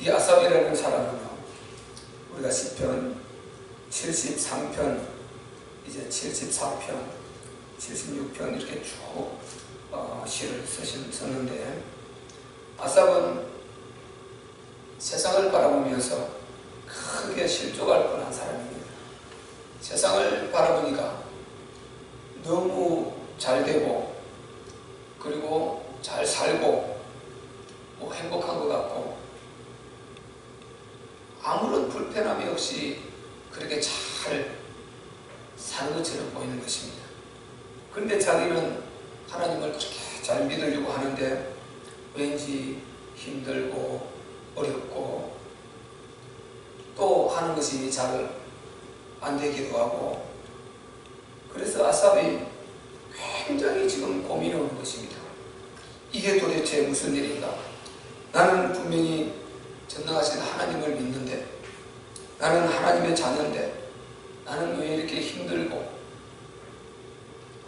이 아삽이라는 사람은요, 우리가 시편 73편, 이제 74편, 76편 이렇게 쭉 시를 썼는데, 아삽은 세상을 바라보면서 크게 실족할 뻔한 사람입니다. 세상을 바라보니까 너무 잘 되고, 그리고 잘 살고, 뭐 행복한 것 같고, 아무런 불편함이 없이 그렇게 잘 사는 것처럼 보이는 것입니다. 그런데 자기는 하나님을 그렇게 잘 믿으려고 하는데 왠지 힘들고 어렵고 또 하는 것이 잘 안 되기도 하고, 그래서 아삽이 굉장히 지금 고민이 오는 것입니다. 이게 도대체 무슨 일인가? 나는 분명히 전능하신 하나님을 믿는데, 나는 하나님의 자녀인데 나는 왜 이렇게 힘들고,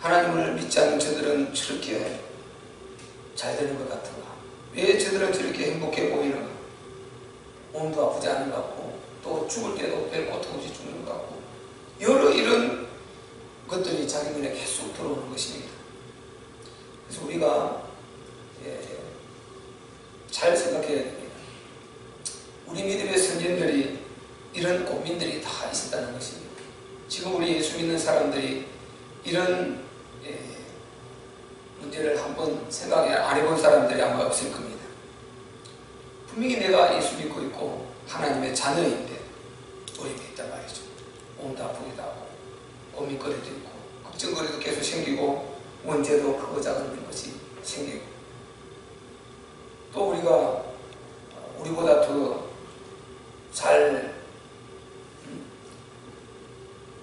하나님을 믿지 않는 저들은 저렇게 잘 되는 것 같은가? 왜 저들은 저렇게 행복해 보이는가? 몸도 아프지 않은 것 같고, 또 죽을 때도 별 고통 없이 죽는 것 같고, 여러 이런 것들이 자기 눈에 계속 들어오는 것입니다. 그래서 우리가 잘 생각해야 됩니다. 우리 믿음의 선진들이 이런 고민들이 다 있었다는 것입니다. 지금 우리 예수 믿는 사람들이 이런 문제를 한번 생각 안 해본 사람들이 아마 없을 겁니다. 분명히 내가 예수 믿고 있고 하나님의 자녀인데 어려움이 있단 말이죠. 몸도 아프기도 하고, 고민거리도 있고, 걱정거리도 계속 생기고, 문제도 크고 작은 것이 생기고, 또 우리보다 더 잘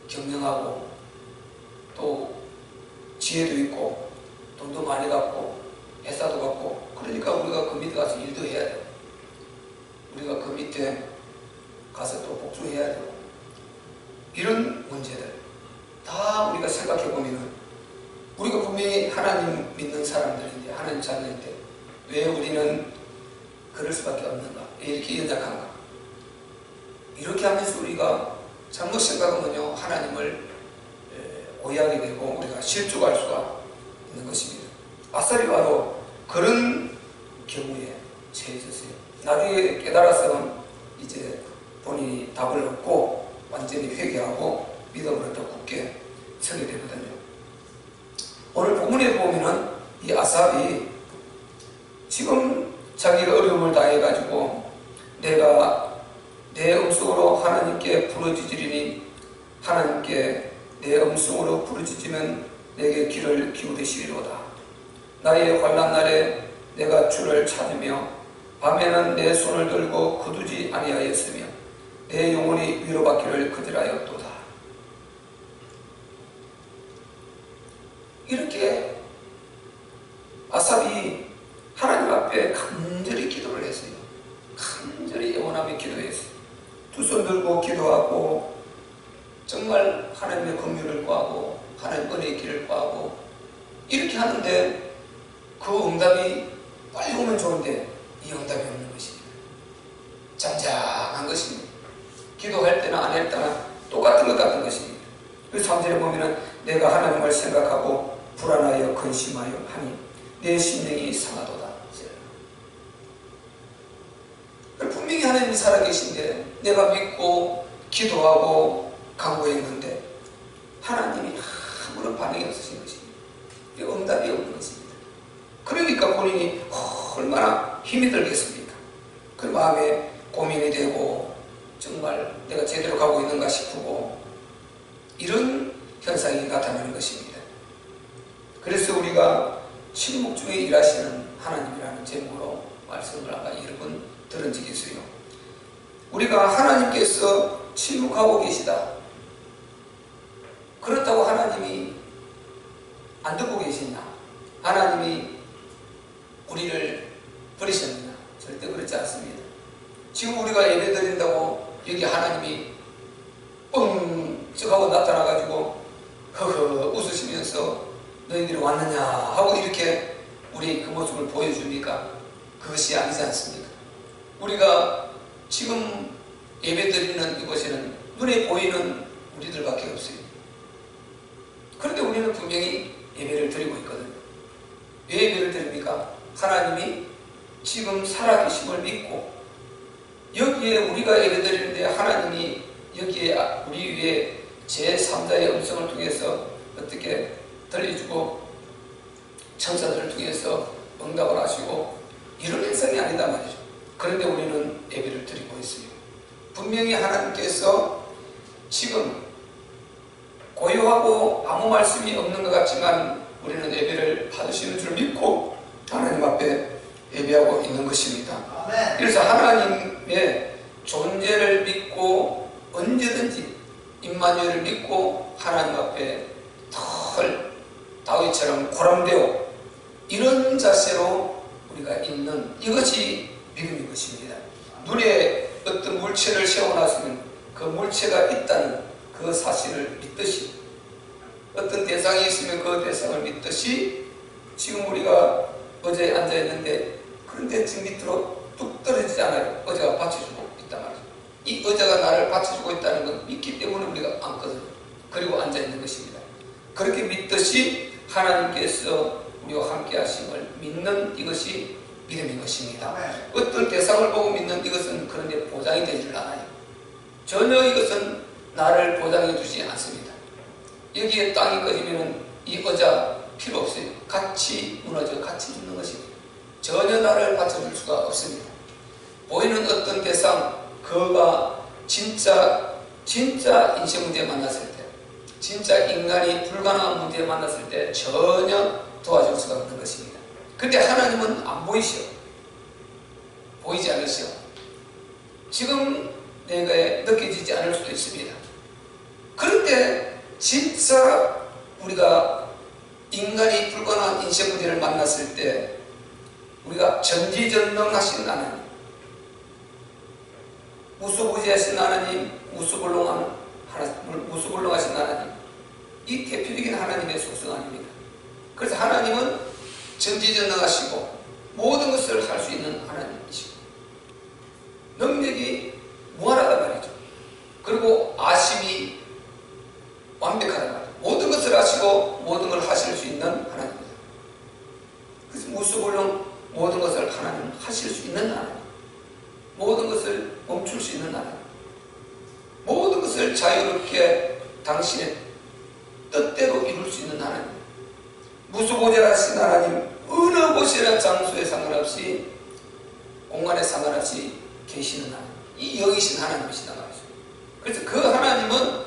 경영하고, 또 지혜도 있고, 돈도 많이 갖고, 회사도 갖고, 그러니까 우리가 그 밑에 가서 일도 해야 되고, 우리가 그 밑에 가서 또 복주해야 되고, 이런 문제들 다 우리가 생각해 보면은, 우리가 분명히 하나님 믿는 사람들인데, 하나님 자녀인데 왜 우리는 그럴 수밖에 없는가? 왜 이렇게 연약한가? 이렇게 하면서 우리가 잘못 생각하면요, 하나님을 오해하게 되고 우리가 실족할 수가 있는 것입니다. 아삽이 바로 그런 경우에 처해졌어요. 나중에 깨달아서 이제 본인이 답을 얻고 완전히 회개하고 믿음으로 더 굳게 서게 되거든요. 오늘 본문에 보면은 이 아삽이 지금 자기가 어려움을 당해가지고 내가 내 음성으로 하나님께 부르짖으리니 하나님께 내 음성으로 부르짖으면 내게 귀를 기울이시리로다. 나의 환난 날에 내가 주를 찾으며 밤에는 내 손을 들고 거두지 아니하였으며 내 영혼이 위로받기를 그들하였도다. 이렇게 아삽이 하나님 앞에 간절히 기도를 했어요. 간절히 영원하며 기도했어요. 두 손 들고 기도하고 정말 하나님의 긍휼을 구하고 하나님 은혜의 길을 구하고 이렇게 하는데 그 응답이 빨리 오면 좋은데 이 응답이 없는 것입니다. 잠잠한 것입니다. 기도할 때나 안 할 때나 똑같은 것 같은 것입니다. 그래서 3절에 보면은 내가 하나님을 생각하고 불안하여 근심하여 하니 내 심령이 상하도다. 분명히 하나님이 살아계신데 내가 믿고 기도하고 간구했는데 하나님이 아무런 반응이 없으신 것입니다. 응답이 없는 것입니다. 그러니까 본인이 얼마나 힘이 들겠습니까? 그 마음에 고민이 되고 정말 내가 제대로 가고 있는가 싶고 이런 현상이 나타나는 것입니다. 그래서 우리가 침묵 중에 일하시는 하나님이라는 제목으로 말씀을 아까 여러 번 들은 적이 있어요. 우리가 하나님께서 침묵하고 계시다. 그렇다고 하나님이 안 듣고 계시냐? 하나님이 우리를 버리셨느냐? 절대 그렇지 않습니다. 지금 우리가 예배 드린다고 여기 하나님이 뻥쩍하고 나타나가지고 허허 웃으시면서 너희들이 왔느냐 하고 이렇게 우리 그 모습을 보여주니까 그것이 아니지 않습니까? 우리가 지금 예배드리는 이곳에는 눈에 보이는 우리들밖에 없어요. 그런데 우리는 분명히 예배를 드리고 있거든요. 왜 예배를 드립니까? 하나님이 지금 살아계심을 믿고 여기에 우리가 예배드리는데 하나님이 여기에 우리 위에 제3자의 음성을 통해서 어떻게 들려주고 천사들을 통해서 응답을 하시고 이런 현상이 아니다 말이죠. 그런데 우리는 예배를 드리고 있어요. 분명히 하나님께서 지금 고요하고 아무 말씀이 없는 것 같지만 우리는 예배를 받으시는 줄 믿고 하나님 앞에 예배하고 있는 것입니다. 그래서 하나님의 존재를 믿고 언제든지 임마누엘을 믿고 하나님 앞에 덜 다윗처럼 고람되어 이런 자세로 우리가 있는 이것이 믿음인 것입니다. 눈에 어떤 물체를 세워놨으면 그 물체가 있다는 그 사실을 믿듯이 어떤 대상이 있으면 그 대상을 믿듯이 지금 우리가 어제에 앉아있는데 그런데 지금 밑으로 뚝 떨어지지 않아요. 의자가 받쳐주고 있단 말이죠. 이 의자가 나를 받쳐주고 있다는 건 믿기 때문에 우리가 앉거든요. 그리고 앉아있는 것입니다. 그렇게 믿듯이 하나님께서 우리와 함께 하심을 믿는 이것이 믿음인 것입니다. 어떤 대상을 보고 믿는 이것은 그런데 보장이 되질 않아요. 전혀 이것은 나를 보장해 주지 않습니다. 여기에 땅이 꺼지면 이 의자 필요 없어요. 같이 무너져 같이 죽는 것입니다. 전혀 나를 받쳐줄 수가 없습니다. 보이는 어떤 대상 그가 진짜 인생 문제에 만났을 때 진짜 인간이 불가능한 문제에 만났을 때 전혀 도와줄 수가 없는 것입니다. 그런데 하나님은 안 보이시오. 보이지 않으시오. 지금 내가 느껴지지 않을 수도 있습니다. 그런데 진짜 우리가 인간이 불가능한 인생 문제를 만났을 때 우리가 전지전능하신 하나님, 무소부지하신 하나님, 무소불능하신 하나님, 이 대표적인 하나님의 속성 아닙니까? 그래서 하나님은 전지전능하시고 모든 것을 할 수 있는 하나님이시고 능력이 무한하단 말이죠. 그리고 아심이 완벽하단 말이죠. 모든 것을 하시고 모든 걸 하실 수 있는 하나님입니다. 그래서 무소불능 모든 것을 하나님 하실 수 있는 하나님, 모든 것을 멈출 수 있는 하나님, 모든 것을 자유롭게 당신의 뜻대로 이룰 수 있는 하나님, 무소부재하신 하나님, 어느 곳이나 장소에 상관없이 공간에 상관없이 계시는 하나님, 이 여기신 하나님이시다 말이죠. 그래서 그 하나님은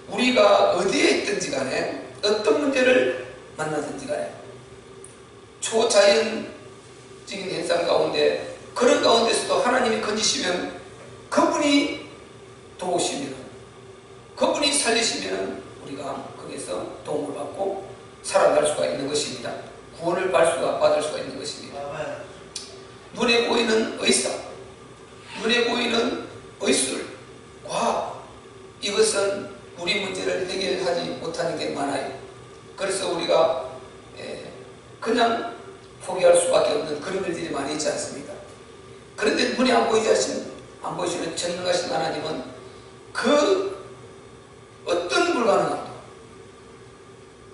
우리가 어디에 있든지 간에 어떤 문제를 만나든지 간에 초자연적인 현상 가운데 그런 가운데서도 하나님이 건지시면 그분이 도우시면 그분이 살리시면 우리가 거기서 도움을 받고 살아날 수가 있는 것입니다. 구원을 받을 수가 있는 것입니다. 눈에 보이는 의사, 눈에 보이는 의술, 과학, 이것은 우리 문제를 해결하지 못하는 게 많아요. 그래서 우리가 그냥 포기할 수밖에 없는 그런 일들이 많이 있지 않습니까? 그런데 눈에 안 보이시는 전능하신 하나님은 그 어떤 불가능함도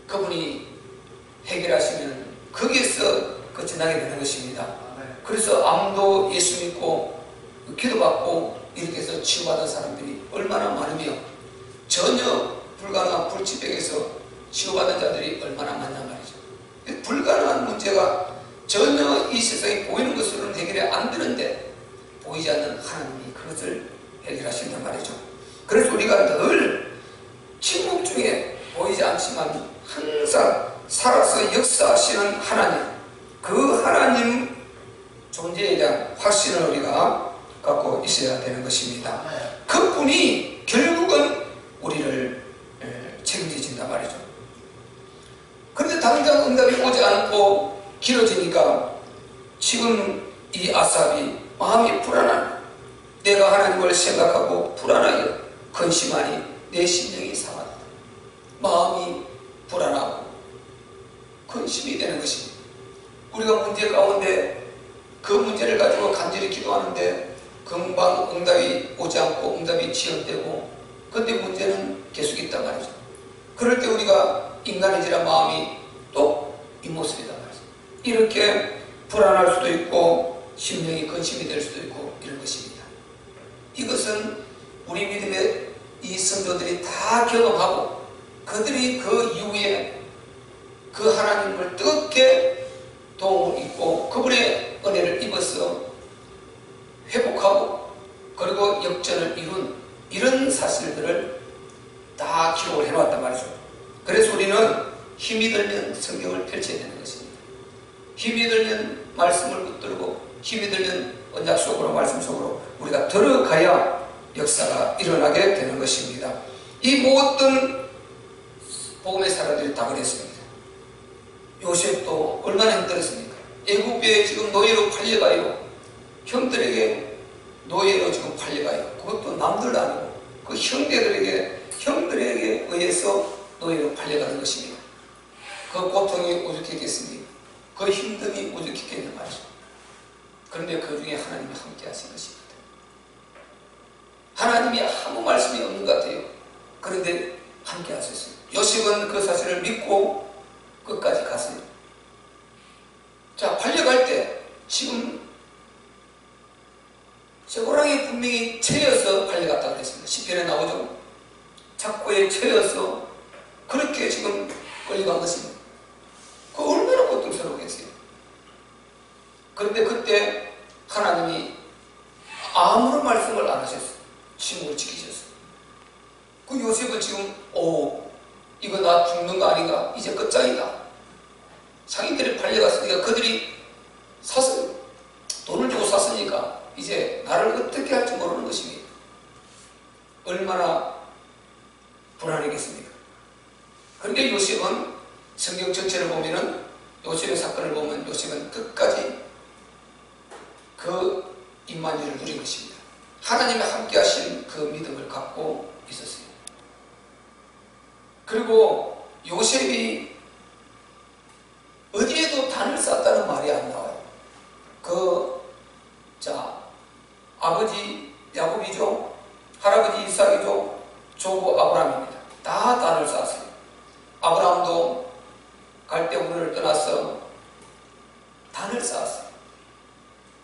그분이 해결하시면 거기에서 끝나게 되는 것입니다. 그래서 암도 예수 믿고 기도받고 이렇게 해서 치유받은 사람들이 얼마나 많으며 전혀 불가능한 불치병에서 치유받은 자들이 얼마나 많단 말이죠. 불가능한 문제가 전혀 이 세상에 보이는 것으로는 해결이 안 되는데 보이지 않는 하나님이 그것을 해결하신단 말이죠. 그래서 우리가 늘 침묵 중에 보이지 않지만 항상 살아서 역사하시는 하나님, 그 하나님 존재에 대한 확신을 우리가 갖고 있어야 되는 것입니다. 그분이 결국은 우리를 책임지신단 말이죠. 그런데 당장 응답이 오지 않고 길어지니까 지금 이 아삽이 마음이 불안한, 내가 하나님을 생각하고 불안하여 근심하니 내 심령이 상하다. 마음이 불안하고 근심이 되는 것입니다. 우리가 문제 가운데 그 문제를 가지고 간절히 기도하는데 그 금방 응답이 오지 않고 응답이 지연되고, 근데 문제는 계속 있단 말이죠. 그럴 때 우리가 인간의지란 마음이 또 이 모습이단 말이죠. 이렇게 불안할 수도 있고 심령이 근심이 될 수도 있고 이런 것입니다. 이것은 우리 믿음의 이 성도들이 다 경험하고, 그들이 그 이후에 그 하나님을 뜨겁게 도움을 입고 그분의 은혜를 입어서 회복하고 그리고 역전을 이룬 이런 사실들을 다 기록을 해놓았단 말이죠. 그래서 우리는 힘이 들면 성경을 펼쳐야 되는 것입니다. 힘이 들면 말씀을 붙들고 힘이 들면 언약 속으로 말씀 속으로 우리가 들어가야 역사가 일어나게 되는 것입니다. 이 모든 복음의 사람들이 다 그랬습니다. 요셉도 얼마나 힘들었습니까? 애굽에 지금 노예로 팔려가요. 형들에게 노예로 지금 팔려가요. 그것도 남들도 아니고 그 형들에게 의해서 노예로 팔려가는 것입니다. 그 고통이 오죽했겠습니까? 그 힘듦이 오죽했겠냐 말이죠. 그런데 그 중에 하나님이 함께 하신 것입니다. 하나님이 아무 말씀이 없는 것 같아요. 그런데 함께 하셨어요. 요셉은 그 사실을 믿고 끝까지 갔어요. 자, 팔려갈 때 지금 쇠고랑이 분명히 채여서 팔려갔다고 했습니다. 시편에 나오죠. 착고에 채여서 그렇게 지금 끌려간 것입니다. 그 얼마나 고통스러웠겠어요. 그런데 그때 하나님이 아무런 말씀을 안 하셨어요. 침묵을 지키셨어요. 그 요셉은 지금 이거 나 죽는 거 아닌가? 이제 끝장이다. 상인들이 팔려갔으니까 그들이 샀어요. 돈을 주고 샀으니까 이제 나를 어떻게 할지 모르는 것입니다. 얼마나 불안하겠습니까? 그런데 요셉은 성경 전체를 보면은 요셉의 사건을 보면 요셉은 끝까지 그 임마누엘을 누린 것입니다. 하나님이 함께 하신 그 믿음을 갖고 있었어요. 그리고 요셉이 어디에도 단을 쌓았다는 말이 안 나와요. 아버지 야곱이죠. 할아버지 이삭이죠. 조부 아브라함입니다. 다 단을 쌓았어요. 아브라함도 갈대우르를 떠나서 단을 쌓았어요.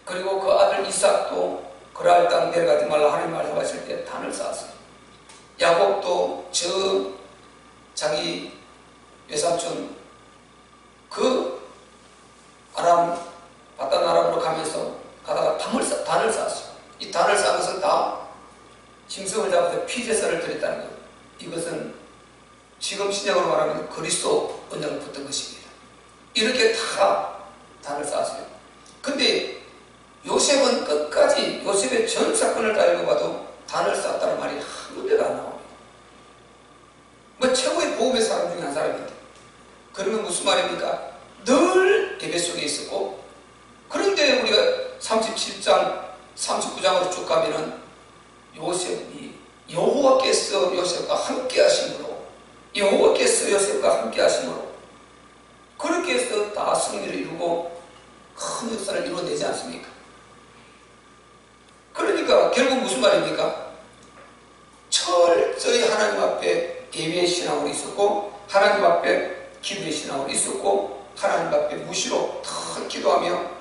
그리고 그 아들 이삭도 그랄 땅 내려가지 말라 하나님 말씀하실 때 단을 쌓았어요. 야곱도 자기 외삼촌 그 바단 아람으로 가면서 가다가 단을 쌓았어요. 이 단을 쌓은 것은 다 짐승을 잡아서 피제사를 드렸다는 것. 이것은 지금 신약으로 말하면 그리스도 언약을 붙은 것입니다. 이렇게 다 단을 쌓았어요. 근데 요셉은 끝까지 요셉의 전 사건을 다 읽어봐도 단을 쌓았다는 말이 한 군데도 안 나옵니다. 최고의 복음의 사람 중에 한 사람인데, 그러면 무슨 말입니까? 늘 예배 속에 있었고, 그런데 우리가 37장 39장으로 쭉 가면은 요셉이 여호와께서 요셉과 함께 하심으로, 여호와께서 요셉과 함께 하심으로 그렇게 해서 다 승리를 이루고 큰 역사를 이루어내지 않습니까? 그러니까 결국 무슨 말입니까? 철저히 하나님 앞에 예배의 신앙으로 있었고, 하나님 앞에 기도의 신앙으로 있었고, 하나님 앞에 무시로 더 기도하며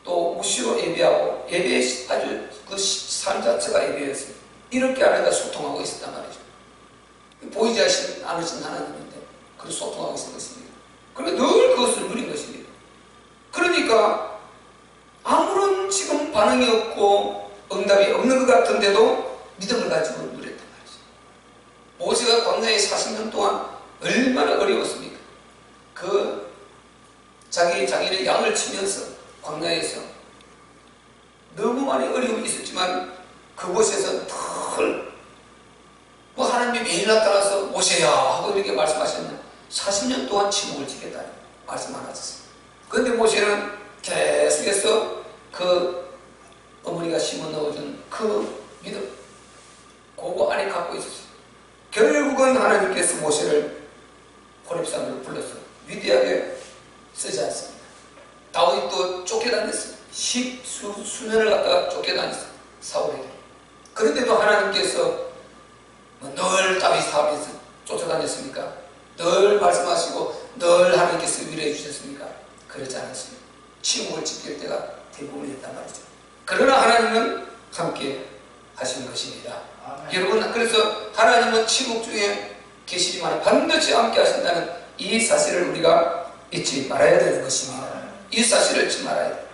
또 무시로 예배하고, 예배의 아주 그 삶 자체가 예배였어요. 이렇게 하나님과 소통하고 있었단 말이죠. 보이지 않으신 하나님인데 그걸 소통하고 있었던 것입니다. 그러니까 늘 그것을 누린 것입니다. 그러니까 아무런 지금 반응이 없고 응답이 없는 것 같은데도 믿음을 가지고 누렸단 말이죠. 모세가 광야에 40년 동안 얼마나 어려웠습니까? 자기의 양을 치면서 광야에서 너무 많이 어려움이 있었지만 그곳에서 하나님이 매일 나타나서 모세야 하고 이렇게 말씀하셨는데 40년 동안 침묵을 지켰다 말씀 안 하셨어요. 그런데 모세는 계속해서 그 어머니가 심어 넣어준 그 믿음 그거 안에 갖고 있었어요. 결국은 하나님께서 모세를 호렙산으로 불러서 위대하게 쓰지 않습니다. 다윗도 쫓겨다녔어요. 수년을 갖다가 쫓겨다녔어요. 사울에게. 그런데도 하나님께서 늘 다윗 사업에서 쫓아다녔습니까? 늘 말씀하시고 늘 하나님께서 위로해 주셨습니까? 그렇지 않았습니다. 침묵을 지킬 때가 대부분이었단 말이죠. 그러나 하나님은 함께 하신 것입니다. 아멘. 여러분, 그래서 하나님은 침묵 중에 계시지만 반드시 함께 하신다는 이 사실을 우리가 잊지 말아야 되는 것입니다. 아멘. 이 사실을 잊지 말아야 돼요.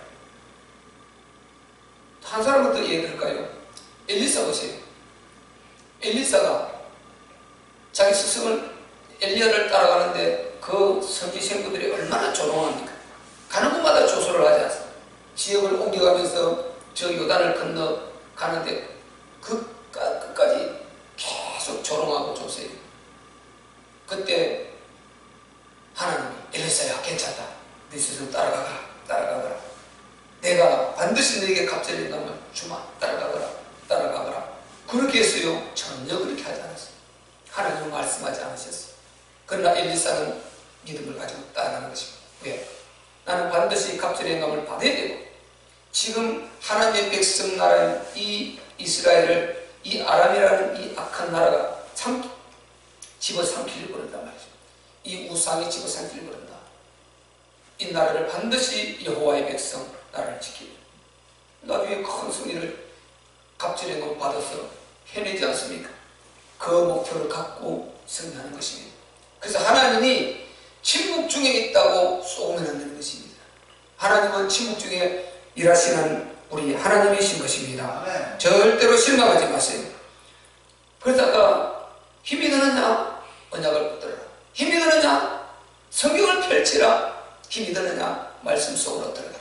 한 사람은 더 예를 들까요? 엘리사 보세요. 엘리사가 자기 스승을 엘리야를 따라가는데 그 선지 생구들이 얼마나 조롱합니까? 가는 곳마다 조소를 하지 않습니까? 지역을 옮겨가면서 저 요단을 건너 가는데 끝까지 계속 조롱하고 조소해요. 그때 하나님이 엘리사야 괜찮다. 네 스승 따라가거라. 내가 반드시 너에게 갑절의 영감을 주마. 따라가거라. 그렇게 했어요? 전혀 그렇게 하지 않았어요. 하나님은 말씀하지 않으셨어요. 그러나 엘리사는 믿음을 가지고 따라가는 것입니다. 왜? 나는 반드시 갑절의 영감을 받아야 되고, 지금 하나님의 백성 나라인 이 이스라엘을 이 아람이라는 이 악한 나라가 참 집어삼키려고 그런단 말이죠. 이 우상이 집어삼키려고 그런다. 이 나라를 반드시 여호와의 백성 나라를 지키고, 나중에 큰 승리를 갑절의 영감을 받아서 해내지 않습니까? 그 목표를 갖고 승리하는 것입니다. 그래서 하나님이 침묵 중에 있다고 쏘면 안 되는 것입니다. 하나님은 침묵 중에 일하시는 우리 하나님이신 것입니다. 아멘. 절대로 실망하지 마세요. 그러다가 힘이 드느냐? 언약을 붙들어라. 힘이 드느냐? 성경을 펼치라. 힘이 드느냐? 말씀 속으로 들어가라.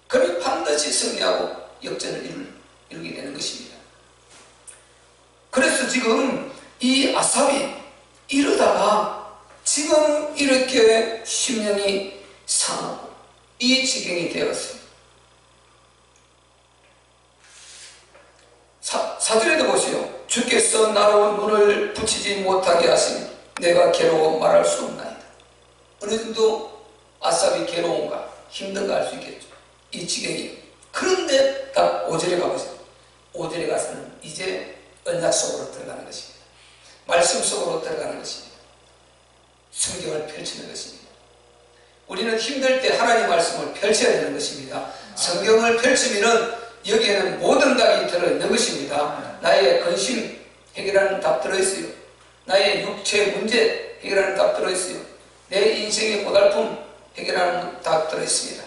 그러면 반드시 승리하고 역전을 이루게 되는 것입니다. 그래서 지금 이 아삽이 이러다가 지금 이렇게 심령이 상하고 이 지경이 되었어요. 사절에도 보세요. 주께서 나로 눈을 붙이지 못하게 하시니 내가 괴로워 말할 수 없나이다. 어느 정도 아삽이 괴로운가 힘든가 알 수 있겠죠. 이 지경이. 그런데 딱 5절에 가보세요. 5절에 가서는 이제 언약 속으로 들어가는 것입니다. 말씀 속으로 들어가는 것입니다. 성경을 펼치는 것입니다. 우리는 힘들 때 하나님 말씀을 펼쳐야 되는 것입니다. 성경을 펼치면은 여기에는 모든 답이 들어있는 것입니다. 나의 근심 해결하는 답 들어있어요. 나의 육체 문제 해결하는 답 들어있어요. 내 인생의 고달픔 해결하는 답 들어있습니다.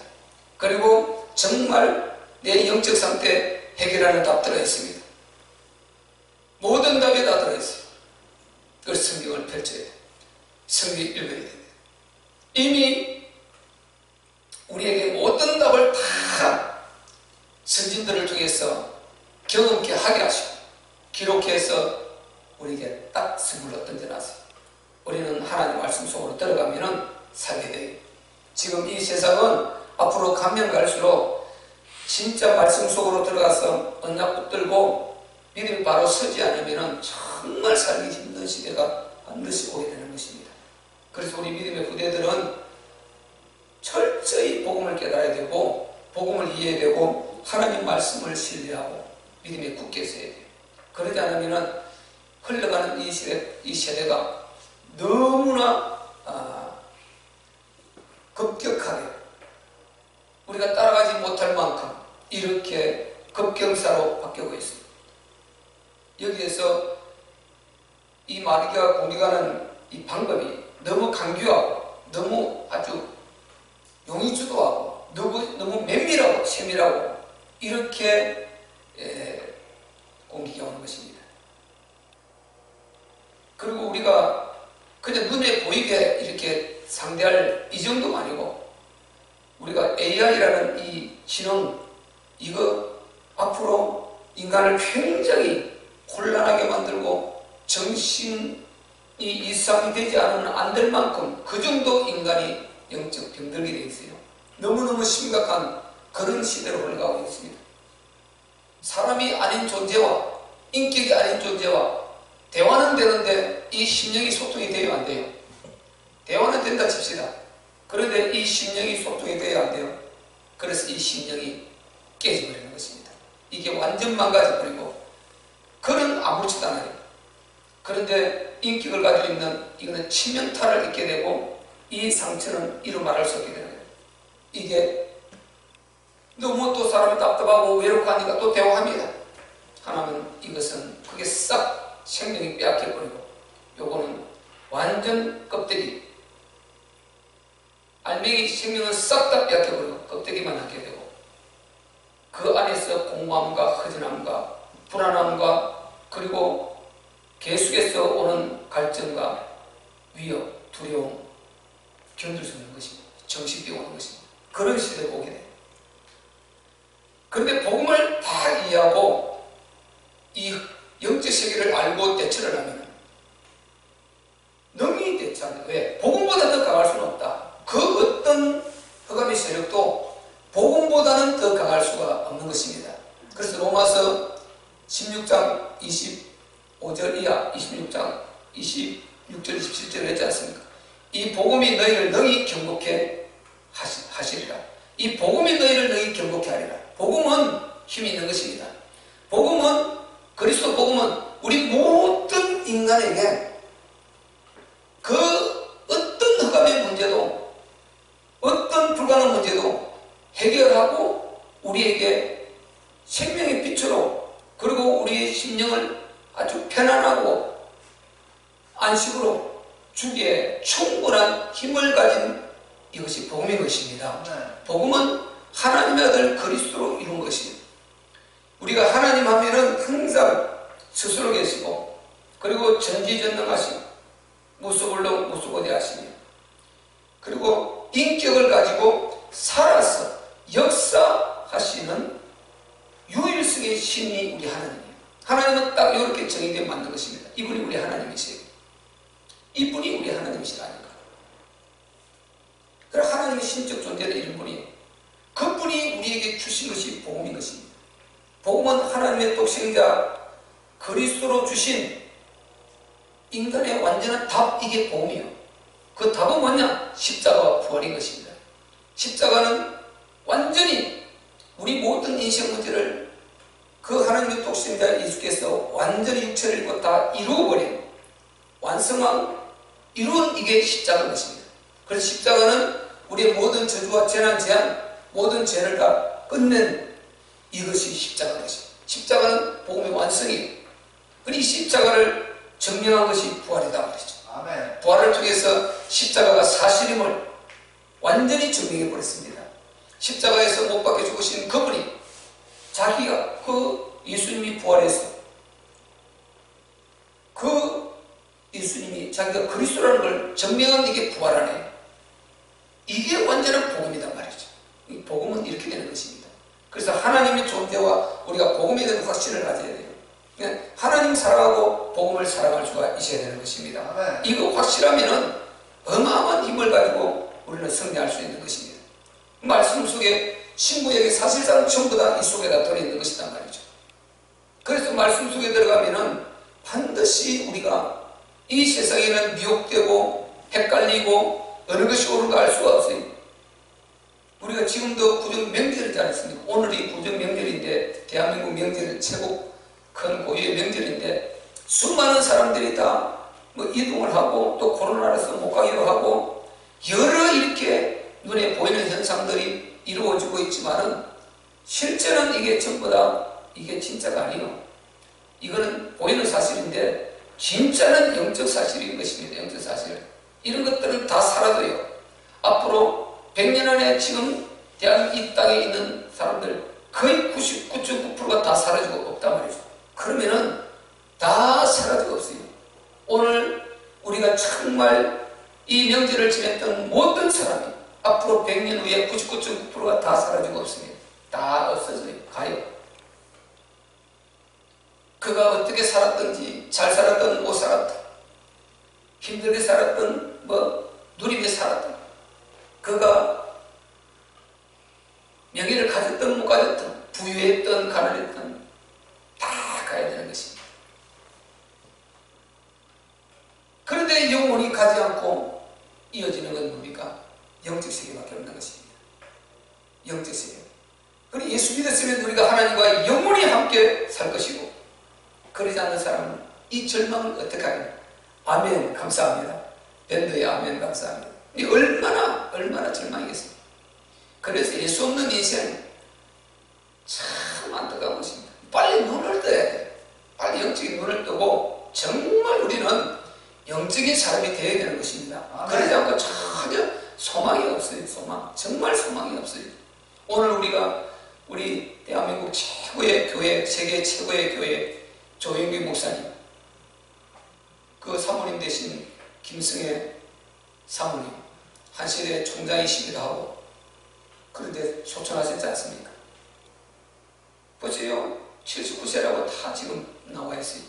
그리고 정말 내 영적 상태 해결하는 답 들어있습니다. 모든 답이 다 들어있어요. 그 성경을 펼쳐야 돼요. 성경 읽어야 돼요. 이미 우리에게 모든 답을 다 선진들을 통해서 경험케 하게 하시고 기록해서 우리에게 딱 선물로 던져놨어요. 우리는 하나님 말씀 속으로 들어가면 살게 돼요. 지금 이 세상은 앞으로 가면 갈수록 진짜 말씀 속으로 들어가서 언약 붙들고 믿음이 바로 서지 않으면 정말 살기 힘든 시대가 반드시 오게 되는 것입니다. 그래서 우리 믿음의 후대들은 철저히 복음을 깨달아야 되고 복음을 이해해야 되고 하나님 말씀을 신뢰하고 믿음에 굳게 서야 돼요. 그러지 않으면 흘러가는 이 세대가 너무나 급격하게 우리가 따라가지 못할 만큼 이렇게 급경사로 바뀌고 있습니다. 여기에서 이 마귀가 공격하는 이 방법이 너무 강규하고 너무 아주 용의주도하고 너무 면밀하고 세밀하고 이렇게 공격이 오는 것입니다. 그리고 우리가 그냥 눈에 보이게 이렇게 상대할 이 정도가 아니고 우리가 AI라는 이 지능 이거 앞으로 인간을 굉장히 곤란하게 만들고 정신이 이상이 되지 않으면 안 될 만큼 그 정도 인간이 영적 병들게 되어 있어요. 너무너무 심각한 그런 시대로 흘러가고 있습니다. 사람이 아닌 존재와 인격이 아닌 존재와 대화는 되는데 이 심령이 소통이 돼요 안 돼요? 대화는 된다 칩시다. 그런데 이 심령이 소통이 돼야 안 돼요. 그래서 이 심령이 깨져버리는 것입니다. 이게 완전 망가져버리고 그는 아무렇지도 않아요. 그런데 인격을 가지고 있는 이거는 치명타를 입게 되고 이 상처는 이루 말할 수 없게 되는 거예요. 이게 너무 또 사람이 답답하고 외롭고 하니까 또 대화합니다. 하나는 이것은 그게 싹 생명이 빼앗겨버리고 요거는 완전 껍데기, 알맹이 생명은 싹 다 빼앗겨버리고 껍데기만 하게 되고 그 안에서 공허함과 허전함과 불안함과 그리고 계속해서 오는 갈증과 위협, 두려움 견딜 수 없는 것입니다. 정신병 오는 것입니다. 그런 시대에 오게 돼요. 그런데 복음을 다 이해하고 이 영적 세계를 알고 대처를 하면 능히 대처하는 거예요. 왜? 복음보다 더 강할 수는 없다. 그 어떤 흑암의 세력도 복음보다는 더 강할 수가 없는 것입니다. 그래서 로마서 16장 25절 이하 26장 26절 27절을 했지 않습니까? 이 복음이 너희를 능히 경고케 하시리라. 이 복음이 너희를 능히 경고케 하리라. 복음은 힘이 있는 것입니다. 복음은 그리스도 복음은 우리 모든 인간에게 그 어떤 흑암의 문제도 어떤 불가능한 문제도 해결하고 우리에게 생명의 빛으로 그리고 우리의 심령을 아주 편안하고 안식으로 주기에 충분한 힘을 가진 이것이 복음인 것입니다. 복음은 하나님의 아들 그리스도로 이룬 것입니다. 우리가 하나님 하면은 항상 스스로 계시고 그리고 전지전능하시고 무소불능 무소거대하시며 그리고 인격을 가지고 살아서 역사하시는 유일성의 신이 우리 하나님이에요. 하나님은 딱 이렇게 정의되어 만든 것입니다. 이분이 우리 하나님이세요. 이분이 우리 하나님이시라니까. 그래 하나님의 신적 존재는 이런 분이에요. 그분이 우리에게 주신 것이 복음인 것입니다. 복음은 하나님의 독생자 그리스도로 주신 인간의 완전한 답, 이게 복음이에요. 그 답은 뭐냐? 십자가와 부활인 것입니다. 십자가는 완전히 우리 모든 인생 문제를 그 하나님의 독생자 예수께서 완전히 육체를 입고 다 이루어버린 완성한 이룬 이게 십자가인 것입니다. 그래서 십자가는 우리의 모든 저주와 재난, 재앙 모든 죄를 다 끝낸 이것이 십자가인 것입니다. 십자가는 복음의 완성이에요. 이 십자가를 증명한 것이 부활이다 말이죠. 아멘. 부활을 통해서 십자가가 사실임을 완전히 증명해 버렸습니다. 십자가에서 못 박혀 죽으신 그분이 자기가 그 예수님이 부활해서 그 예수님이 자기가 그리스도라는 걸 증명한 이게 부활 안에 이게 완전한 복음이단 말이죠. 이 복음은 이렇게 되는 것입니다. 그래서 하나님의 존재와 우리가 복음에 대한 확신을 가져야 돼요. 하나님 사랑하고 복음을 사랑할 수가 있어야 되는 것입니다. 아멘. 이거 확실하면은 어마어마한 힘을 가지고 우리는 승리할 수 있는 것입니다. 말씀 속에 신구약이 사실상 전부 다 이 속에 다 들어있는 것이란 말이죠. 그래서 말씀 속에 들어가면은 반드시 우리가 이 세상에는 미혹되고 헷갈리고 어느 것이 옳은가 알 수가 없어요. 우리가 지금도 구정 명절이지 않습니까? 오늘이 구정 명절인데 대한민국 명절 최고 큰 고유의 명절인데 수많은 사람들이 다 뭐 이동을 하고 또 코로나라서 못 가기도 하고 여러 이렇게 눈에 보이는 현상들이 이루어지고 있지만은 실제는 이게 전부 다 이게 진짜가 아니에요. 이거는 보이는 사실인데 진짜는 영적 사실인 것입니다. 영적 사실. 이런 것들은 다 사라져요. 앞으로 100년 안에 지금 대한민국 이 땅에 있는 사람들 거의 99.9%가 다 사라지고 없단 말이죠. 그러면은 다 사라지고 없어요. 오늘 우리가 정말 이 명절을 지냈던 모든 사람이 앞으로 100년 후에 99.9%가 다 사라지고 없습니다. 다 없어져요. 가요. 그가 어떻게 살았든지 잘 살았든 못 살았든 힘들게 살았든 뭐 누리게 살았든 그가 명예를 가졌든 못 가졌든 부유했든 가난했든 다 가야 되는 것입니다. 그런데 영혼이 가지 않고 이어지는 건 뭡니까? 영적 세계밖에 없는 것입니다. 영적 세계. 그리고 예수 믿었으면 우리가 하나님과 영원히 함께 살 것이고, 그러지 않는 사람은 이 절망을 어떻게 하냐. 아멘, 감사합니다. 밴드에 아멘, 감사합니다. 얼마나 절망이겠습니까? 그래서 예수 없는 인생 참 안타까운 것입니다. 빨리 눈을 떠야 돼요. 빨리 영적인 눈을 뜨고 정말 우리는 영적인 사람이 되어야 되는 것입니다. 그러지 않고 전혀 소망이 없어요. 정말 소망이 없어요. 오늘 우리 대한민국 최고의 교회, 세계 최고의 교회 조영기 목사님, 그 사모님 대신 김승혜 사모님, 한 시대 총장이시기도 하고, 그런데 소천하셨지 않습니까? 보세요. 79세라고 다 지금 나와 있어요.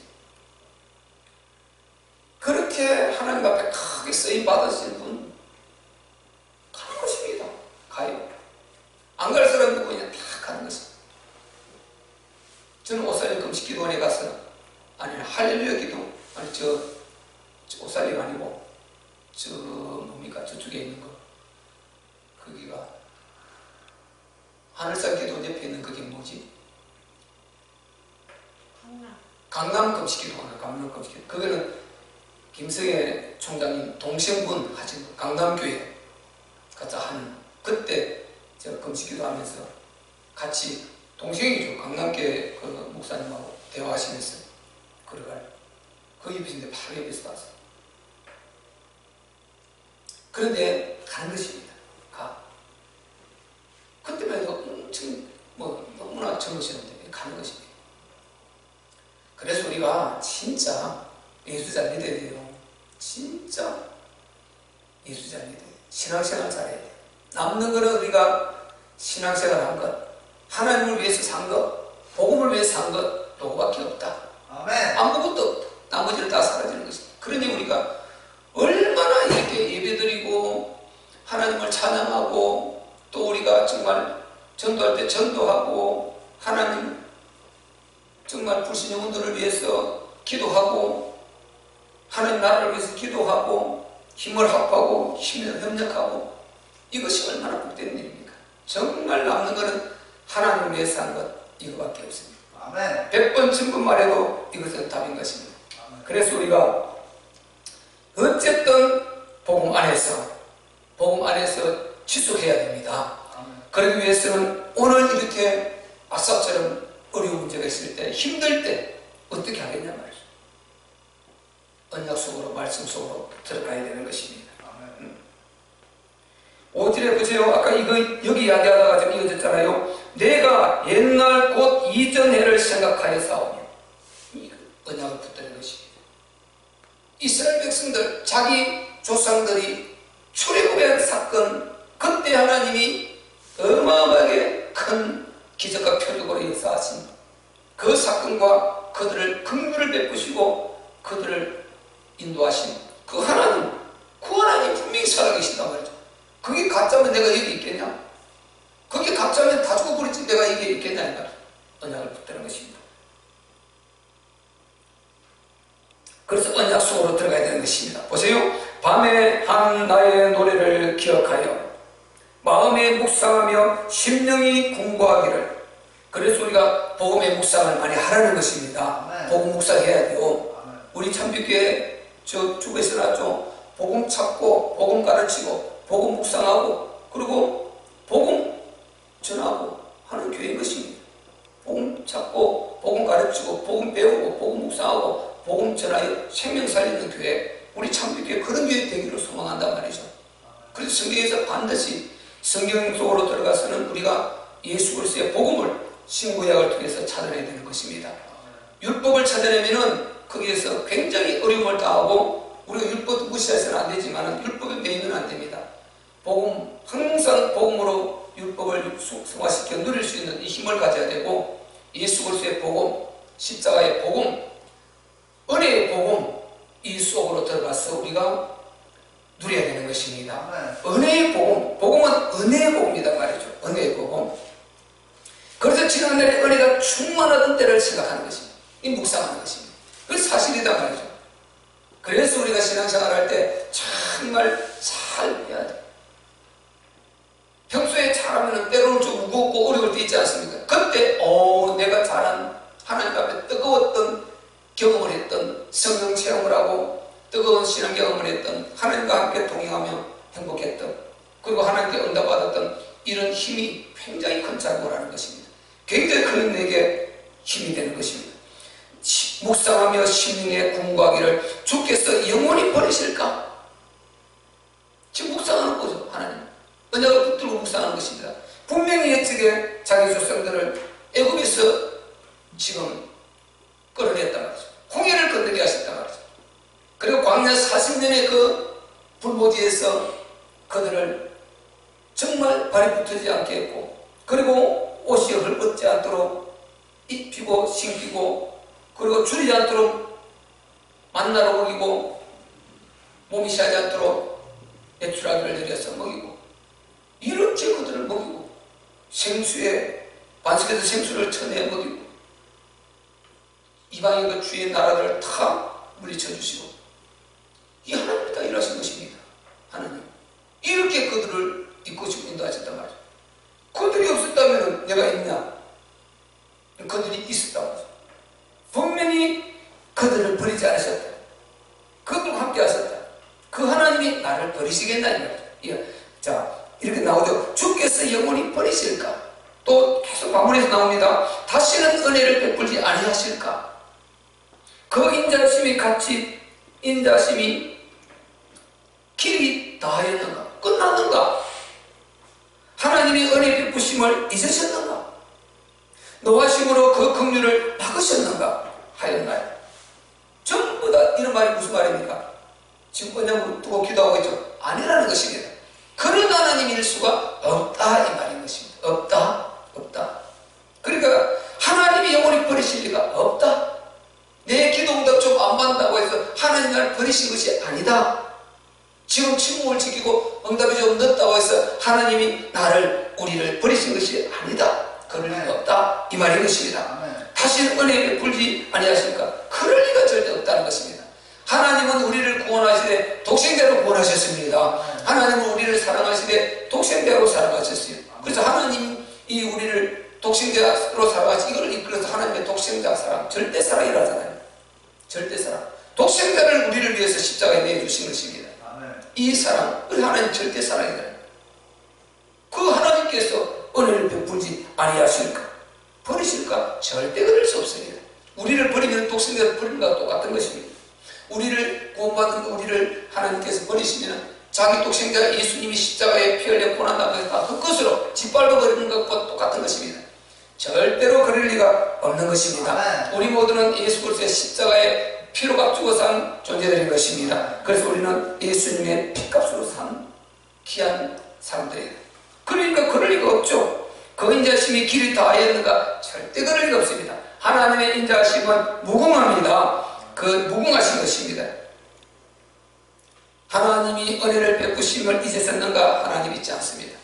그렇게 하나님 앞에 크게 쓰임 받으신 분 가는 것입니다. 가요. 안 갈 사람 누구냐? 다 가는 것입니다. 저는 오살리 금식 기도원에 가서, 아니 할렐루야 기도, 아니 저 오살리가 아니고 뭡니까, 저쪽에 있는 거, 거기가 하늘산 기도 옆에 있는 그게 뭐지? 강남 금식기도원, 강남 금식기도. 그거는 김성애 총장님 동생분 하신 거, 강남교회 가서 하는, 그때 제가 금식기도 하면서 같이, 동생이죠, 강남교회 그 목사님하고 대화하시면서 걸어갈, 그 옆에서인데 바로 옆에서 봤어요. 그런데 가는 것입니다. 가. 그때만 해도 엄청 너무나 젊으셨는데 가는 것입니다. 그래서 우리가 진짜 예수 잘 믿어야 돼요. 진짜 예수 잘 믿어야 돼요. 신앙생활 잘해야 돼요. 남는 거는 우리가 신앙생활 한 것, 하나님을 위해서 산 것, 복음을 위해서 산 것, 그거밖에 없다. 아멘. 아무것도 없다. 나머지는 다 사라지는 것이다. 그러니 우리가 얼마나 이렇게 예배드리고 하나님을 찬양하고, 또 우리가 정말 전도할 때 전도하고, 하나님 정말 불신 영혼들을 위해서 기도하고, 하나님 나라를 위해서 기도하고, 힘을 합하고 힘을 협력하고, 이것이 얼마나 복된 일입니까? 정말 남는 것은 하나님을 위해서 한 것, 이거밖에 없습니다. 아멘. 100번 1000번 말해도 이것은 답인 것입니다. 아멘. 그래서 우리가 어쨌든 복음 안에서 지속해야 됩니다. 아멘. 그러기 위해서는 오늘 이렇게 아삽처럼 어려운 문제가 있을 때, 힘들 때 어떻게 하겠냐 말이죠. 언약 속으로, 말씀 속으로 들어가야 되는 것입니다. 5절에 보세요. 아까 여기 이야기하다가 좀 이어졌잖아요. 내가 옛날 곧 이전 해를 생각하여 싸우며, 언약을 붙드는 것입니다. 이스라엘 백성들, 자기 조상들이 출애굽의 사건, 그때 하나님이 어마어마하게 큰 기적과 표적으로 역사하신 그 사건과 그들을 긍휼을 베푸시고 그들을 인도하신 그 하나님 분명히 살아계신단 말이죠. 그게 가짜면 내가 여기 있겠냐? 그게 가짜면 다 죽어버리지 내가 여기 있겠냐? 이 말이죠. 언약을 붙드는 것입니다. 그래서 언약 속으로 들어가야 되는 것입니다. 보세요. 밤에 한 나의 노래를 기억하여 마음에 묵상하며 심령이 공부하기를. 그래서 우리가 복음의 묵상을 많이 하라는 것입니다. 아멘. 복음 묵상해야 돼요. 아멘. 우리 참빛교회 저 주부에서 나왔죠. 복음 찾고 복음 가르치고 복음 묵상하고 그리고 복음 전하고 하는 교회인 것입니다. 복음 찾고 복음 가르치고 복음 배우고 복음 묵상하고 복음 전하여 생명 살리는 교회, 우리 참빛교회 그런 교회 되기를 소망한단 말이죠. 그래서 성경에서 반드시 성경 속으로 들어가서는 우리가 예수 그리스도의 복음을 신구약을 통해서 찾아내야 되는 것입니다. 율법을 찾아내면은 거기에서 굉장히 어려움을 당하고, 우리가 율법 무시해서는 안 되지만 율법에 매이면 안 됩니다. 복음, 항상 복음으로 율법을 승화시켜 누릴 수 있는 이 힘을 가져야 되고, 예수 그리스도의 복음, 십자가의 복음, 은혜의 복음, 이 속으로 들어가서 우리가 누려야 되는 것입니다. 은혜의 복음, 복음은 은혜의 복음이다 말이죠. 은혜의 복음. 그래서 지난날에 은혜가 충만하던 때를 생각하는 것입니다. 이 묵상하는 것입니다. 그게 사실이다 말이죠. 그래서 우리가 신앙생활 할 때 정말 잘 해야 돼. 평소에 잘하면 때로는 좀 무겁고 어려울 때 있지 않습니까? 그때 내가 잘한 하나님 앞에 뜨거웠던 경험을 했던 성령 체험을 하고 뜨거운 신앙 경험을 했던 하나님과 함께 동행하며 행복했던 그리고 하나님께 응답받았던 이런 힘이 굉장히 큰 작용을 것입니다. 굉장히 큰 내게 힘이 되는 것입니다. 묵상하며 심령에 궁구하기를 주께서 영원히 버리실까? 지금 묵상하는 거죠. 하나님 언약을 붙들고 묵상하는 것입니다. 분명히 옛적에 자기 조상들을 애굽에서 지금 끌어냈단 말이죠. 홍해를 건너게 하셨단 말이죠. 그리고 광야 40년의 그 불모지에서 그들을 정말 발이 붙지 않게 했고 그리고 옷이 헐벗지 않도록 입히고 신기고 그리고 줄이지 않도록 만나로 먹이고 몸이 시하지 않도록 메추라기를 내려서 먹이고 이렇게 그들을 먹이고 생수에 반석에서 생수를 쳐내 먹이고 이방인 그 주의 나라들을 다 물리쳐 주시고 이 하나님이 다 일하신 것입니다. 하나님 이렇게 그들을 이끄시고 인도하셨단 말이죠. 그들이 없었다면 내가 있냐? 그들이 있었단 말이죠. 분명히 그들을 버리지 않으셨다. 그들과 함께 하셨다. 그 하나님이 나를 버리시겠나 이 말이죠. 예. 자 이렇게 나오죠. 주께서 영원히 버리실까? 또 계속 반문에서 나옵니다. 다시는 은혜를 베풀지 아니하실까? 그 인자심이 같이 인자심이 길이 다하였는가? 끝났는가? 하나님이 은혜 베푸심을 잊으셨는가? 노하심으로 그 긍휼을 막으셨는가? 하였나요? 전부 다 이런 말이 무슨 말입니까? 지금 언약을 두고 기도하고 있죠. 아니라는 것입니다. 그런 하나님일 수가 없다 이 말인 것입니다. 없다. 그러니까 하나님이 영원히 버리실 리가 없다. 내 기도응답 좀 안 받는다고 해서 하나님 나를 버리신 것이 아니다. 지금 침묵을 지키고 응답이 좀 늦다고 해서 하나님이 우리를 버리신 것이 아니다. 그럴 리가 없다 이 말인 것입니다. 다시는 은혜 베풀지 아니하실까? 그럴 리가 절대 없다는 것입니다. 하나님은 우리를 구원하시되 독생자로 구원하셨습니다. 하나님은 우리를 사랑하시되 독생자로 사랑하셨어요. 그래서 하나님이 우리를 독생자로 사랑하시 이걸 이끌어서 하나님의 독생자 사랑, 절대 사랑이라 하잖아요. 절대 사랑. 독생자를 우리를 위해서 십자가에 내주신 것입니다. 이 사랑, 우리 하나님 절대 사랑이다. 그 하나님께서 은혜를 베풀지 아니하실까? 버리실까? 절대 그럴 수 없습니다. 우리를 버리면 독생자를 버리는 것과 똑같은 것입니다. 우리를 구원받은 우리를 하나님께서 버리시면 자기 독생자 예수님이 십자가에 피 흘려 고난당해서 다 헛것으로 짓밟아 버리는 것과 똑같은 것입니다. 절대로 그럴 리가 없는 것입니다. 우리 모두는 예수 그리스도의 십자가에 피로 값주고 산 존재들인 것입니다. 그래서 우리는 예수님의 피값으로 산 귀한 사람들이에요. 그러니까 그럴 리가 없죠. 그 인자심이 길이 다하였는가? 절대 그럴 리가 없습니다. 하나님의 인자심은 무궁합니다. 그 무궁하신 것입니다. 하나님이 은혜를 베푸심을 잊으셨는가? 하나님 잊지 않습니다.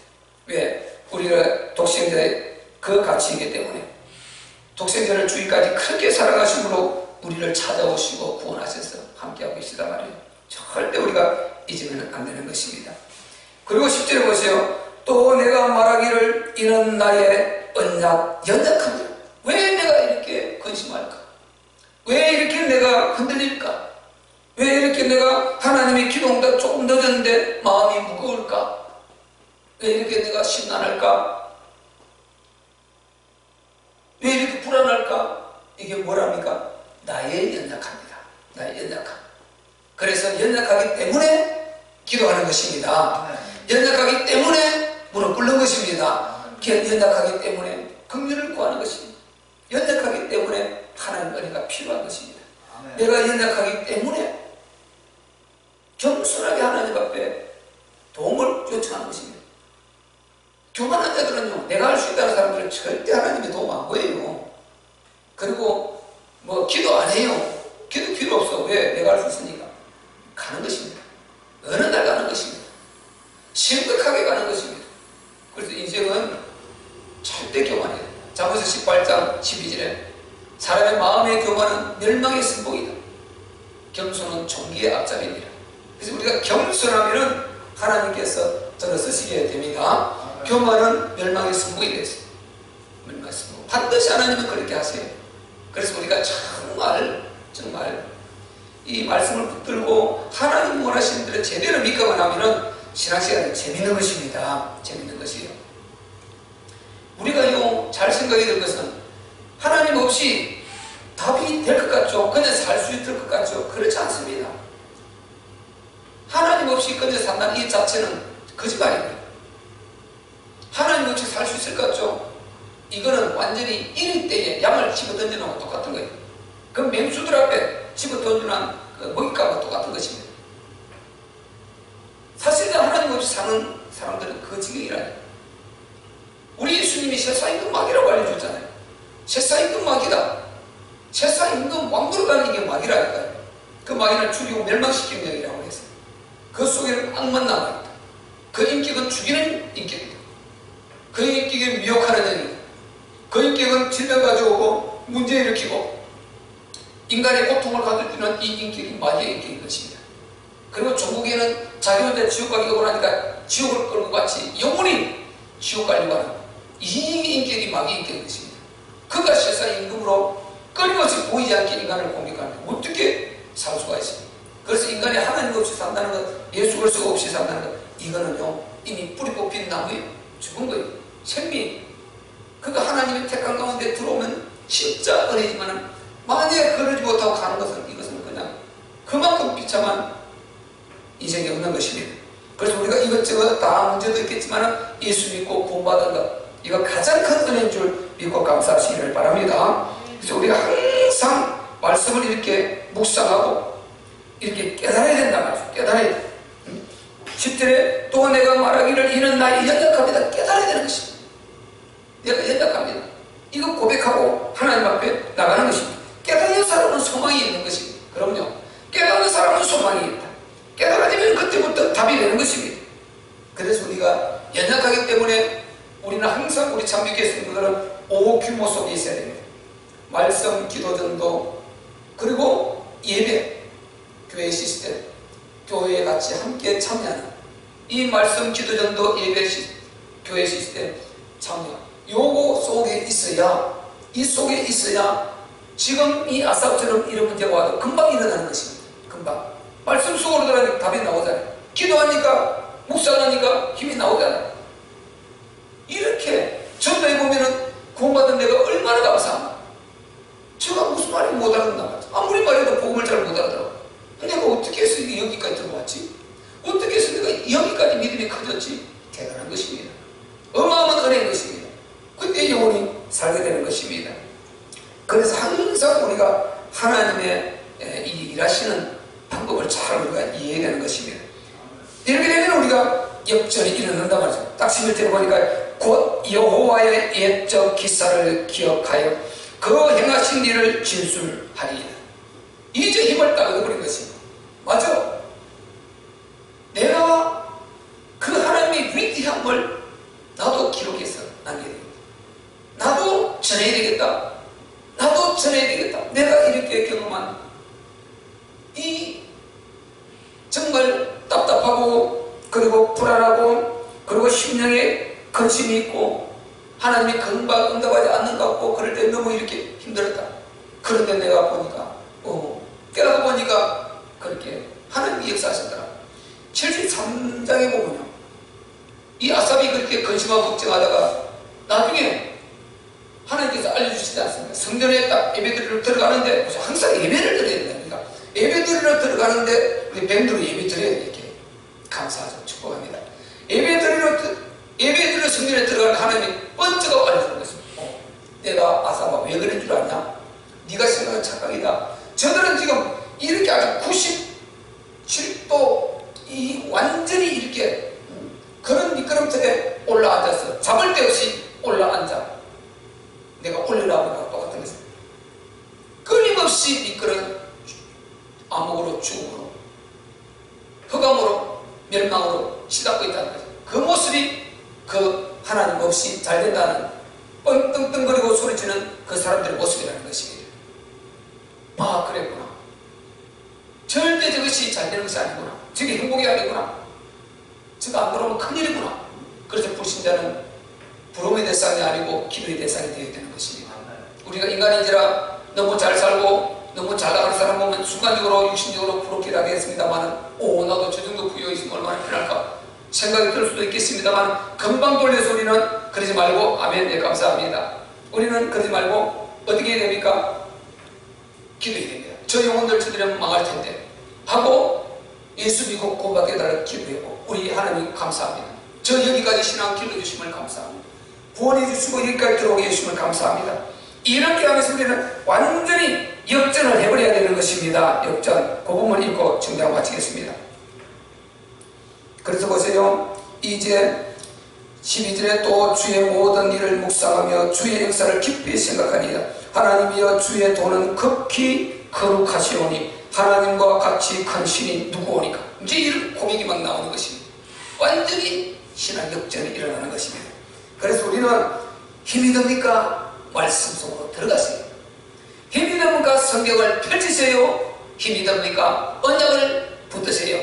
왜? 우리가 독생자의 그 가치이기 때문에 독생자를 주위까지 크게 사랑하심으로 우리를 찾아오시고 구원하셔서 함께하고 계시단 말이에요. 절대 우리가 잊으면 안 되는 것입니다. 그리고 10절에 보세요. 또 내가 말하기를 이는 나의 연약함이라. 왜 내가 이렇게 근심할까? 왜 이렇게 내가 흔들릴까? 왜 이렇게 내가 하나님의 기도응답 조금 늦었는데 마음이 무거울까? 왜 이렇게 내가 심란할까? 왜 이렇게 불안할까? 이게 뭐랍니까? 나의 연약함이다. 나의 연약함. 그래서 연약하기 때문에 기도하는 것입니다. 연약하기 때문에 무릎 꿇는 것입니다. 연약하기 때문에 긍휼을 구하는 것입니다. 연약하기 때문에 하나님 은혜가 필요한 것입니다. 내가 연약하기 때문에 겸손하게 하나님 앞에 도움을 요청하는 것입니다. 교만한 자들은요, 내가 할 수 있다는 사람들은 절대 하나님의 도움 안 구해요. 그리고 기도 안 해요. 기도 필요 없어. 왜? 내가 할 수 있으니까. 가는 것입니다. 어느 날 가는 것입니다. 심각하게 가는 것입니다. 그래서 인생은 절대 교만이에요. 잠언서 18장 12절에 사람의 마음의 교만은 멸망의 승복이다. 겸손은 종기의 앞잡이니라. 그래서 우리가 겸손하면 하나님께서 저를 쓰시게 됩니다. 교만은 멸망의 승복이 되었어요. 말씀하고 반드시 하나님은 그렇게 하세요. 그래서 우리가 정말 이 말씀을 붙들고 하나님 원하시는 대로 제대로 믿고만 하면은 신앙시간이 재밌는 것입니다. 재밌는 것이에요. 우리가 잘 생각해야 될 것은 하나님 없이 답이 될 것 같죠? 그냥 살 수 있을 것 같죠? 그렇지 않습니다. 하나님 없이 그냥 산다는 이 자체는 거짓말입니다. 하나님 없이 살 수 있을 것 같죠? 이거는 완전히 이럴 때에 양을 집어 던지는 거랑 똑같은 거예요. 그 맹수들 앞에 집어 던지는 그 먹잇감과 똑같은 것입니다. 사실은 하나님 없이 사는 사람들은 그 지경이라니. 우리 예수님이 세상 임금 마귀라고 알려줬잖아요. 세상 임금 마귀다. 세상 임금 왕도로 가는 게 마귀라니까요. 그 마귀를 죽이고 멸망시키는 영이라고 했어요. 그 속에는 악만 남아있다. 그 인격은 죽이는 인격이다. 그 인격은 미혹하는 영이다. 그 인격은 질병 가져오고 문제 일으키고 인간의 고통을 가져주는 이 인격이 마귀의 인격인 것입니다. 그리고 종국에는 자기 혼자 지옥 가기가 원하니까 지옥을 끌고 같이 영원히 지옥 가려고 하는 이 인격이 마귀의 인격인 것입니다. 그가 세상 임금으로 끊임없이 보이지 않게 인간을 공격하면 어떻게 살 수가 있습니까? 그래서 인간이 하나님 없이 산다는 것, 예수 그리스도 없이 산다는 것, 이거는요 이미 뿌리 뽑힌 나무에 죽은 거예요. 생미. 그가 하나님의 택한 가운데 들어오면 진짜 은혜지만 만약에 그러지 못하고 가는 것은 이것은 그냥 그만큼 비참한 인생이 없는 것입니다. 그래서 우리가 이것저것 다 문제도 있겠지만 예수 믿고 구원받은 것, 이거 가장 큰 은혜인 줄 믿고 감사하시기를 바랍니다. 그래서 우리가 항상 말씀을 이렇게 묵상하고 이렇게 깨달아야 된단 말이죠. 깨달아야 돼. 10절에 또 내가 말하기를 이는 나의 연약합니다. 깨달아야 되는 것입니다. 내가 연약합니다. 이거 고백하고 하나님 앞에 나가는 것입니다. 깨닫는 사람은 소망이 있는 것입니다. 그럼요. 깨닫는 사람은 소망이 있다. 깨달아지면 그때부터 답이 되는 것입니다. 그래서 우리가 연약하기 때문에 우리는 항상 우리 참교회 성도들은 5 규모 속에 있어야 됩니다. 말씀, 기도, 전도, 그리고 예배, 교회 시스템, 교회에 같이 함께 참여하는 이 말씀, 기도, 전도, 예배, 교회 시스템 참여, 요거 속에 있어야, 이 속에 있어야 지금 이 아삽처럼 이런 문제가 와도 금방 일어나는 것입니다. 금방 말씀 속으로 들어가니까 답이 나오잖아요. 기도하니까 묵상하니까 힘이 나오잖아요. 이렇게 전도해보면은 구원받은 내가 얼마나 감사합니까? 제가 무슨 말인지 못 알아듣나 봐요. 아무리 말해도 복음을 잘 못 알아들어. 내가 어떻게 해서 여기까지 들어왔지? 어떻게 해서 내가 여기까지 믿음이 커졌지? 대단한 것입니다. 어마어마한 은혜인 것입니다. 그때 영혼이 살게 되는 것입니다. 그래서 항상 우리가 하나님의 이 일하시는 방법을 잘 우리가 이해해야 되는 것입니다. 이렇게 되면 우리가 역전이 일어난단 말이죠. 딱 11절에 보니까 곧 여호와의 옛적 기사를 기억하여 그 행하신 일을 진술하리이다. 이제 힘을 딱 얻어버린 것입니다. 맞아. 내가 그 하나님의 위대한 걸 나도 기록해서 남겨야 되겠다. 나도 전해야 되겠다. 나도 전해야 되겠다. 내가 이렇게 경험한 이 정말 답답하고 그리고 불안하고 그리고 심령에 근심이 있고 하나님이 금방 응답하지 않는 것 같고 그럴 때 너무 이렇게 힘들었다. 그런데 내가 보니까 깨닫고 보니까 그렇게 하나님이 역사하셨더라. 73장에 보면요, 이 아삽이 그렇게 근심하고 걱정하다가 나중에 하나님께서 알려주시지 않습니까? 성전에 딱 예배드리러 들어가는데 항상 예배를 드려야 됩니다. 예배 드리러 들어가는데 우리 밴드로 예배 드려야 돼. 이렇게 감사하죠. 축복합니다. 예배 드리러 성전에 들어가는 하나님이 번쩍하고 알려주는 것입니다. 내가 아삽아 왜 그런 줄 아냐? 네가 생각한 착각이다. 저들은 지금 이렇게 아주 97도 이 완전히 이렇게 그런 미끄럼틀에 올라앉아서 잡을 데 없이 올라앉아. 내가 올리라고 똑같은 것입니다. 끊임없이 미끄러운 암흑으로 죽음으로 흑암으로 멸망으로 시닫고 있다는 거죠. 그 모습이 그 하나님 없이 잘 된다는 뻥뻥뻥거리고 소리치는 그 사람들의 모습이라는 것입니다. 아, 그랬구나. 절대 저것이 잘 되는 것이 아니구나. 저게 행복이 아니구나. 저거 안 그러면 큰일이구나. 그래서 불신자는 부름의 대상이 아니고 기도의 대상이 되어야 되는 것입니다. 우리가 인간인지라 너무 잘 살고 너무 잘 나가는 사람 보면 순간적으로 육신적으로 부럽기도 하겠습니다만, 오, 나도 저 정도 부여있으면 얼마나 편할까 생각이 들 수도 있겠습니다만, 금방 돌려서 우리는 그러지 말고, 아멘, 네, 감사합니다. 우리는 그러지 말고 어떻게 해야 됩니까? 기도해야 됩니다. 저 영혼들 저들은 망할 텐데 하고 예수 믿고 구원받게 해달라고 기도하고, 우리 하나님 감사합니다. 저 여기까지 신앙 길러주심을 감사합니다. 구원해 주시고 여기까지 들어오게 해주심을 감사합니다. 이렇게 하면서 우리는 완전히 역전을 해버려야 되는 것입니다. 역전. 그 부분을 읽고 정리하고 마치겠습니다. 그래서 보세요. 이제 12절에 또 주의 모든 일을 묵상하며 주의 역사를 깊이 생각하니라. 하나님이여 주의 도는 극히 거룩하시오니 하나님과 같이 큰 신이 누구오니까. 이제 이런 고백이 막 나오는 것입니다. 완전히 신앙 역전이 일어나는 것입니다. 그래서 우리는 힘이 듭니까? 말씀 속으로 들어가세요. 힘이 듭니까? 성경을 펼치세요. 힘이 듭니까? 언약을 붙드세요.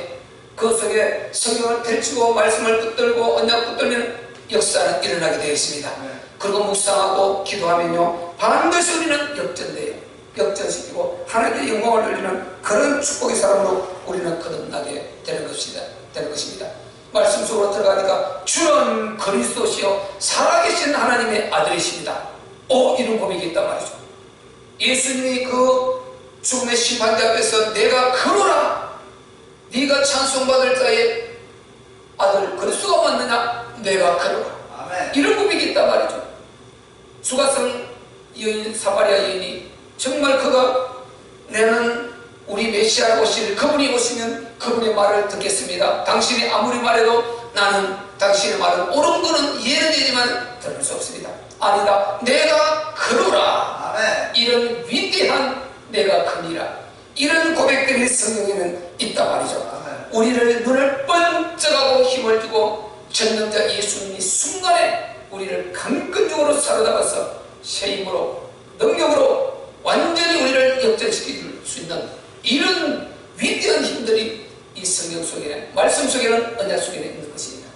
그 속에 성경을 펼치고 말씀을 붙들고 언약 붙들면 역사는 일어나게 되어 있습니다. 그리고 묵상하고 기도하면요 반드시 우리는 역전돼요. 역전시키고 하나님의 영광을 돌리는 그런 축복의 사람으로 우리는 거듭나게 되는 것입니다. 말씀 속으로 들어가니까 주는 그리스도시요 살아계신 하나님의 아들이십니다. 이런 고백이 있단 말이죠. 예수님이 그 죽음의 심판대 앞에서 내가 그러라, 네가 찬송받을 자의 아들 그리스도가 맞느냐, 내가 그러라. 아멘. 이런 고백이 있단 말이죠. 수가성 여인, 사마리아 여인이 정말 그가 나는 우리 메시아 오실 그분이 오시면 그분의 말을 듣겠습니다. 당신이 아무리 말해도 나는 당신의 말은 옳은 거는 이해는 되지만 들을 수 없습니다. 아니다, 내가 그러라. 아멘. 이런 위대한 내가 크니라, 이런 고백들이 성경에는 있단 말이죠. 아멘. 우리를 눈을 번쩍하고 힘을 주고 전능자 예수님이 순간에 우리를 강건적으로 사로잡아서 새 힘으로 능력으로 완전히 우리를 역전시킬 수 있는 이런 위대한 힘들이 이 성경 속에, 말씀 속에는, 언약 속에는 있는 것입니다.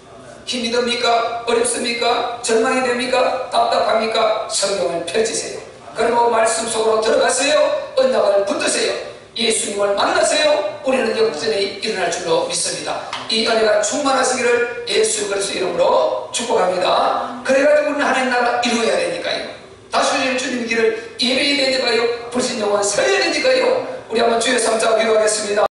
힘이 듭니까? 어렵습니까? 절망이 됩니까? 답답합니까? 성경을 펼치세요. 그리고 말씀 속으로 들어가세요. 언약을 붙드세요. 예수님을 만나세요. 우리는 역전이 일어날 줄로 믿습니다. 이 은혜가 충만하시기를 예수 그리스도 이름으로 축복합니다. 그래가지고 우리는 하나님 나라 이루어야 되니까요. 다시 오실 주님 길을 예배해야 되니까요. 불신 영혼 서야 되니까요. 우리 한번 주의 삼자 기도하겠습니다.